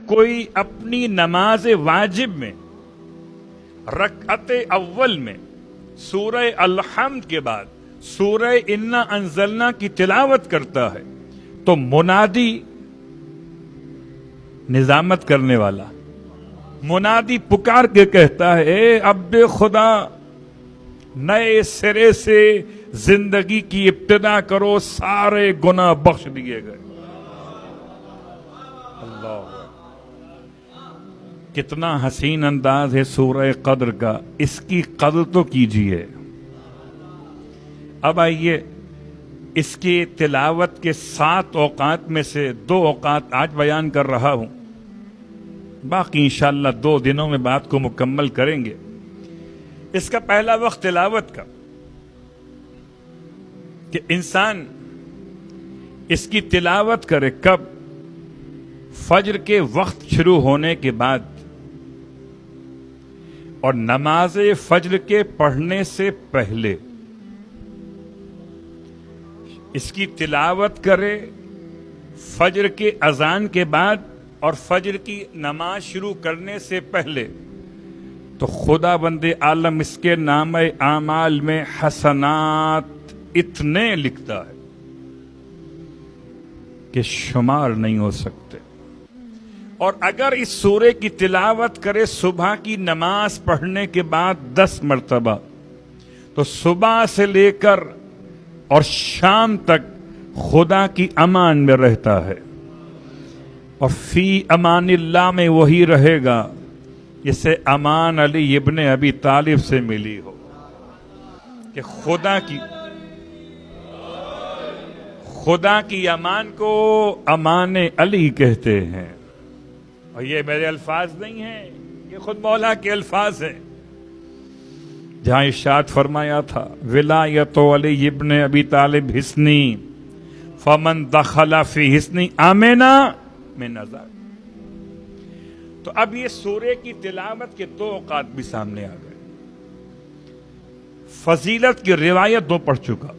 کوئی اپنی نماز واجب میں رکعت اول میں سورہ الحمد کے بعد سورہ انا انزلنا کی تلاوت کرتا ہے تو منادی نظامت کرنے والا منادی پکار کے کہتا ہے اے عبد خدا نئے سرے سے زندگی کی ابتدا کرو، سارے گناہ بخش دیے گئے۔ اللہ، کتنا حسین انداز ہے سورہ قدر کا، اس کی قدر تو کیجئے۔ اب آئیے اس کی تلاوت کے 7 اوقات میں سے 2 اوقات آج بیان کر رہا ہوں، باقی انشاءاللہ 2 دنوں میں بات کو مکمل کریں گے۔ اس کا پہلا وقت تلاوت کا کہ انسان اس کی تلاوت کرے کب؟ فجر کے وقت شروع ہونے کے بعد اور نماز فجر کے پڑھنے سے پہلے اس کی تلاوت کرے، فجر کے اذان کے بعد اور فجر کی نماز شروع کرنے سے پہلے، تو خدا بند عالم اس کے نام اعمال میں حسنات اتنے لکھتا ہے کہ شمار نہیں ہو سکتے۔ اور اگر اس سورے کی تلاوت کرے صبح کی نماز پڑھنے کے بعد 10 مرتبہ، تو صبح سے لے کر اور شام تک خدا کی امان میں رہتا ہے، اور فی امان اللہ میں وہی رہے گا جسے امان علی ابن ابی طالب سے ملی ہو، کہ خدا کی امان کو امان علی کہتے ہیں۔ اور یہ میرے الفاظ نہیں ہیں، یہ خود مولا کے الفاظ ہیں، جہاں ارشاد فرمایا تھا ولایت علی ابن ابی طالب حصنی فمن دخل فی حصنی آمنا من نظر۔ تو اب یہ سورے کی تلاوت کے 2 اوقات بھی سامنے آ گئے۔ فضیلت کی روایت 2 پڑھ چکا،